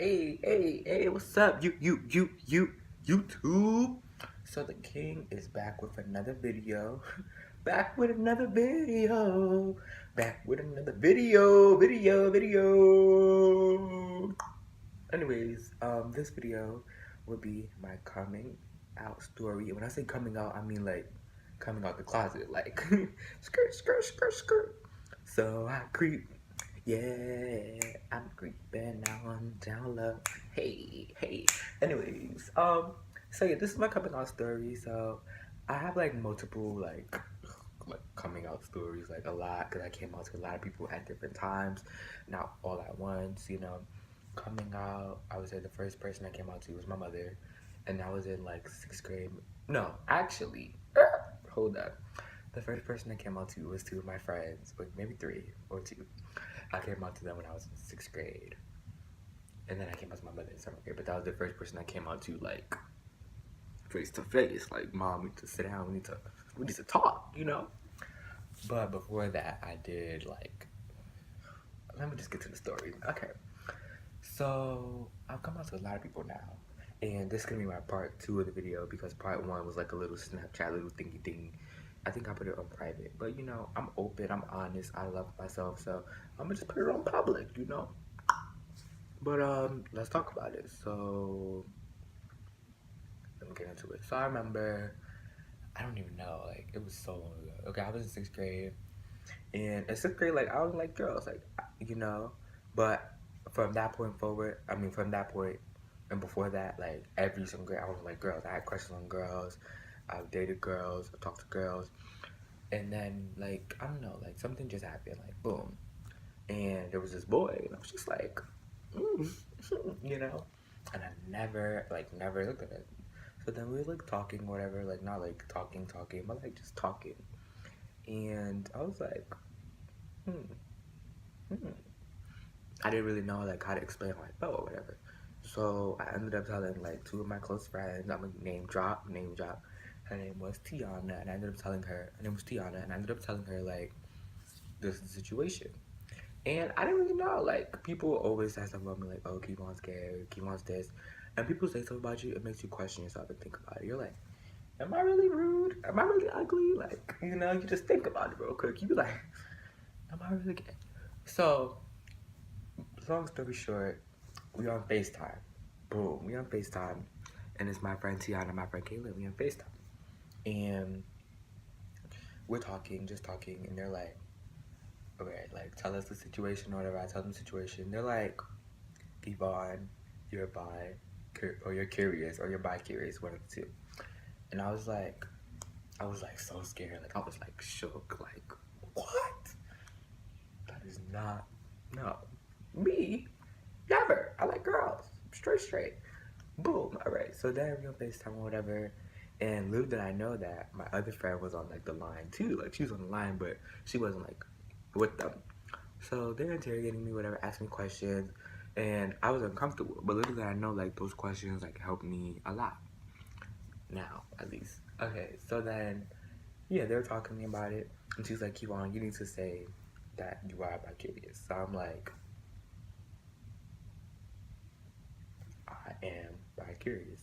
Hey, what's up? YouTube. So the king is back with another video. Back with another video. Back with another video. Anyways, this video will be my coming out story. And when I say coming out, I mean like coming out the closet, like skirt. So I creep, yeah, I'm creeping on down low. Hey. So yeah, this is my coming out story. So I have like multiple like coming out stories, like a lot, because I came out to a lot of people at different times, not all at once, coming out. I would say the first person I came out to was my mother, and I was in like 6th grade. No, actually, hold up. The first person I came out to was 2 of my friends, like maybe 3 or 2. I came out to them when I was in 6th grade, and then I came out to my mother in 7th grade. But that was the first person I came out to, like face to face. Like, mom, we need to sit down. We need to talk. But before that, I did like. Let me just get to the story. Okay. So I've come out to a lot of people now, and this is gonna be my part 2 of the video because part 1 was like a little Snapchat, little thingy thing. I think I put it on private, but I'm open, I'm honest, I love myself, so I'm gonna just put it on public. But let's talk about it. So let me get into it. So I remember, I don't even know, like it was so long ago. Okay, I was in 6th grade, and in 6th grade, like I don't like girls, like you know, but from that point forward, I mean, from that point and before that, like every single grade, I was like girls. I had crushes on girls. I've dated girls. I talked to girls, and then like I don't know, like something just happened, like boom, and there was this boy, and I was just like, mm, you know, and I never looked at it. So then we were like talking, whatever, like not like talking, but like just talking, and I was like, hmm, hmm. I didn't really know like how to explain how I felt or whatever. So I ended up telling like 2 of my close friends. I'm gonna name drop. Her name was Tiana, and I ended up telling her. Her name was Tiana, and I ended up telling her like this is the situation. And I didn't really know. Like people always say stuff about me, like, "Oh, keep on scared, keep on this," and people say stuff about you. It makes you question yourself and think about it. You're like, "Am I really rude? Am I really ugly?" Like, you just think about it real quick. You be like, "Am I really gay?" So, long story short, we on FaceTime. Boom, we on FaceTime. And it's my friend Tiana, my friend Kayla, we on FaceTime. And we're talking, just talking, and they're like, okay, like tell us the situation or whatever. I tell them the situation. They're like, Yvonne, you're bi, or you're curious, or you're bi-curious, one of the two. And I was like so scared. Like I was like shook, like, what? That is not, no. Me? Never. I like girls. Straight. Boom. All right. So then we on FaceTime or whatever. And little did I know that my other friend was on like the line too. Like she was on the line, but she wasn't like with them. So they're interrogating me, whatever, asking me questions, and I was uncomfortable. But little did I know, like those questions like helped me a lot. Now, at least. Okay. So then, yeah, they were talking to me about it, and she's like, "Kevon, you need to say that you are bi-curious." So I'm like, I am bi-curious.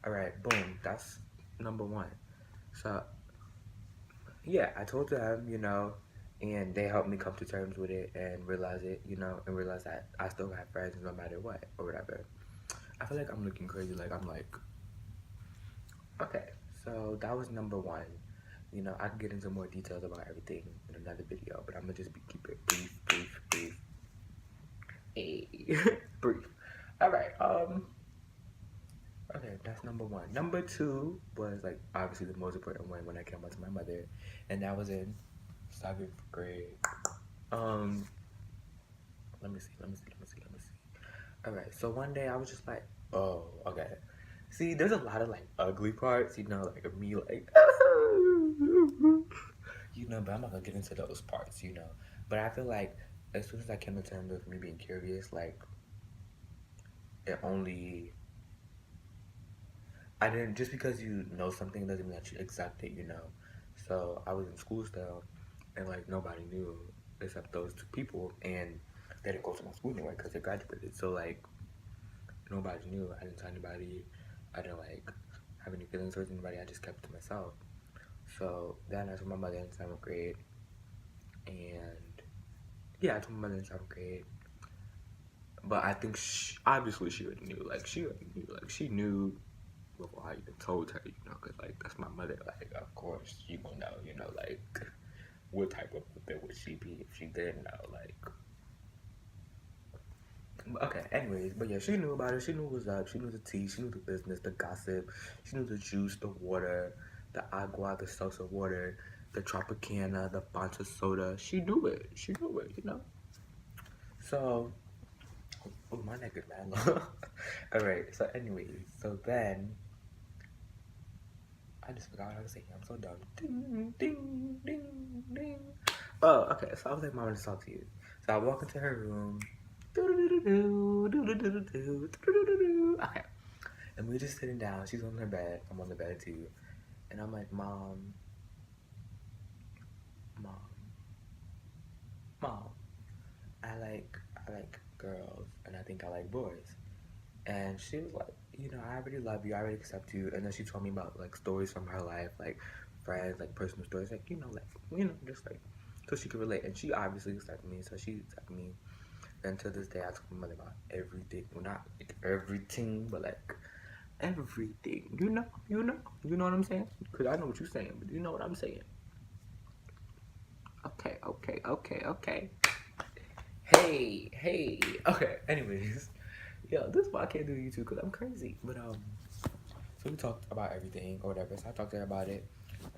All right. Boom. That's number 1. So yeah, I told them, and they helped me come to terms with it and realize it, and realize that I still have friends no matter what or whatever. I feel like I'm looking crazy. Like I'm like, okay. So that was number 1. I can get into more details about everything in another video, but I'm gonna just keep it brief. Hey, brief. All right. Okay, that's number 1. Number 2 was like obviously the most important one when I came out to my mother, and that was in 7th grade. Um, let me see. All right, so one day I was just like, oh, okay. See, there's a lot of like ugly parts, like of me, like, but I'm not gonna get into those parts. But I feel like as soon as I came to terms with me being curious, like, it only, I didn't, just because you know something doesn't mean that you accept it. So I was in school still, and like nobody knew except those 2 people, and they didn't go to my school anyway because they graduated. So like, Nobody knew. I didn't tell anybody. I didn't like have any feelings towards anybody. I just kept it to myself. So then I told my mother in 7th grade, and yeah, I told my mother in 7th grade. But I think obviously she already knew. Like she already knew. Like she knew before I even told her. Cause like that's my mother. Like of course she gonna know. Like what type of mother would she be if she didn't know? Like okay. Anyways, but yeah, she knew about it. She knew what was up. She knew the tea. She knew the business, the gossip. She knew the juice, the water, the agua, the salsa water, the Tropicana, the Fanta soda. She knew it. She knew it. So, oh, my neck is mad long. Alright, so anyways, so then, I just forgot what I was saying. I'm so dumb. Ding, ding, ding, ding. Oh, okay, so I was like, Mom, I just talk to you. So I walk into her room. Okay, and we're just sitting down. She's on her bed. I'm on the bed too. And I'm like, Mom, Mom, Mom. I like girls, and I think I like boys. And she was like, I already love you, I already accept you. And then she told me about like stories from her life, like friends, like personal stories, like just like so she could relate. And she obviously accepted me, so she accepted me. And to this day, I told my mother about everything. Well, not like everything, but like everything. You know what I'm saying? Because I know what you're saying, but you know what I'm saying. Okay. Hey. Okay. Anyways, yo, this is why I can't do YouTube because I'm crazy. But so we talked about everything or whatever. So I talked to her about it,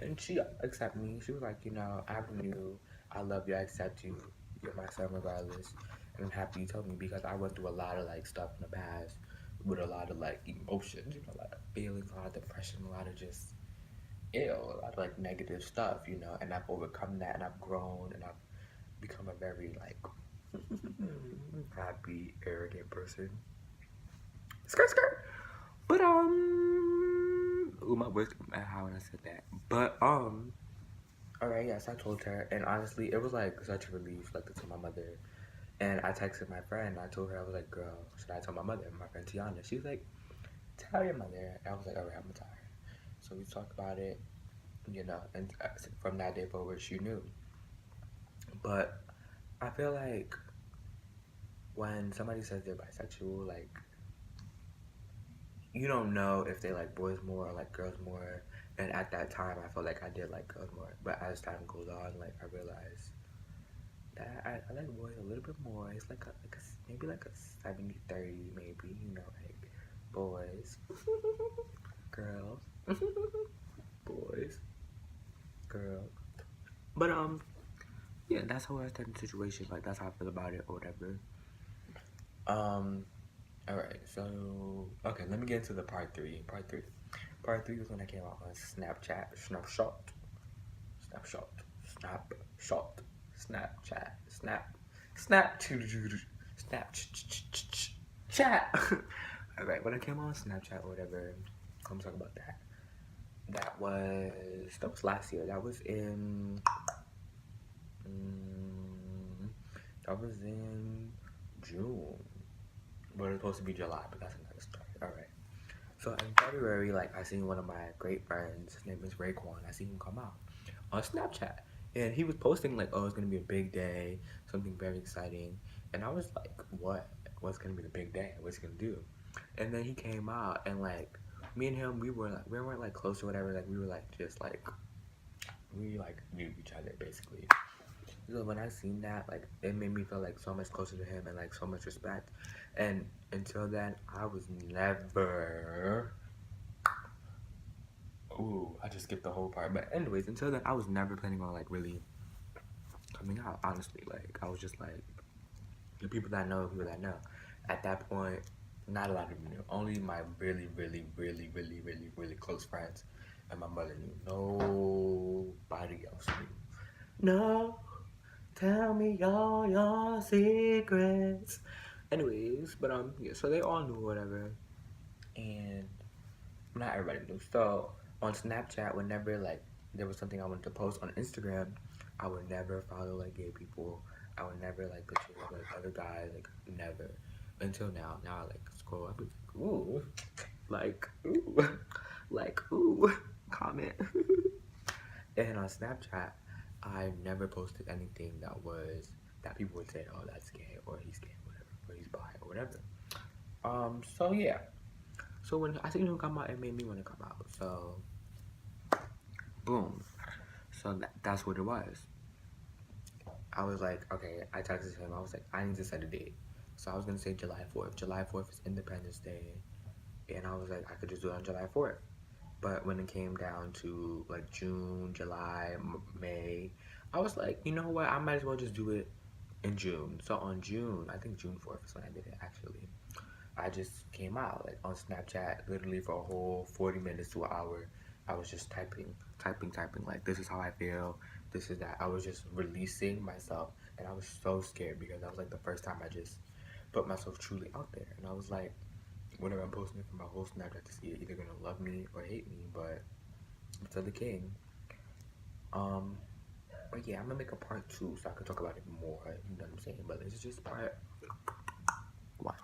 and she accepted me. She was like, I knew, I love you, I accept you. You're my son regardless, and I'm happy you told me because I went through a lot of like stuff in the past with a lot of like emotions, a lot of feelings, a lot of depression, a lot of just ill, a lot of like negative stuff, and I've overcome that and I've grown and I've become a very like happy, arrogant person. Skirt, skirt. But ooh, my voice how when I said that. But alright, yes, I told her, and honestly, it was like such a relief, like to tell my mother. And I texted my friend. I told her I was like, "Girl, should I tell my mother?" My friend Tiana. She was like, "Tell your mother." And I was like, "Alright, I'm gonna tell her." So we talked about it, and from that day forward, she knew. But I feel like when somebody says they're bisexual, like you don't know if they like boys more or like girls more. And at that time, I felt like I did like girls more. But as time goes on, like I realized that I like boys a little bit more. It's like a maybe like a 70-30, maybe. Like boys, girls, boys, girls. But yeah, that's how I started the situation. Like that's how I feel about it or whatever. Um, all right. So okay, let me get into the part three. Part three was when I came out on Snapchat, Snapshot, Snapchat, Snap, chat. All right, when I came on Snapchat or whatever, I'm talking about that. That was last year. Mm, that was in June, but it's supposed to be July, but that's another story. All right. So in February, like I seen one of my great friends. His name is Raekwon. I seen him come out on Snapchat, and he was posting like, "Oh, it's gonna be a big day, something very exciting." And I was like, "What? What's gonna be the big day? What's he gonna do?" And then he came out, and like me and him, we weren't like close or whatever. Like we were like just like we like knew each other basically. So when I seen that, like it made me feel like so much closer to him and like so much respect. And until then, I was never. Ooh, I just skipped the whole part. But anyways, until then, I was never planning on like really coming out. Honestly, like I was just like the people that know, people that know. At that point, not a lot of people knew. Only my really, really, really, really, really, really close friends and my mother knew. Nobody else knew. No, tell me all your secrets. Anyways, but yeah, so they all knew whatever, and not everybody knew. So on Snapchat, whenever like there was something I wanted to post on Instagram, I would never follow like gay people. I would never like pictures of like other guys, like never. until now. Now I like scroll up, it's like, ooh, like, ooh, like, ooh, comment. And on Snapchat, I never posted anything that people would say, oh, that's gay, or he's gay, whatever, or he's bi, or whatever. So yeah. So when I seen him come out, it made me want to come out. So, boom. So that's what it was. I was like, okay, I texted him. I was like, I need to set a date. So I was gonna say July 4th. July 4th is Independence Day, and I was like, I could just do it on July 4th. But when it came down to like June, July, May, I was like, you know what? I might as well just do it in June. So on June, I think June 4th is when I did it actually. I just came out like on Snapchat literally for a whole 40 minutes to an hour. I was just typing, like this is how I feel, this is that. I was just releasing myself, and I was so scared because that was like the first time I just put myself truly out there. And I was like, whenever I'm posting it for my whole Snapchat to see it, either gonna love me or hate me, but to the king. Um, but yeah, I'm gonna make a part 2 so I can talk about it more. You know what I'm saying? But this is just part 1.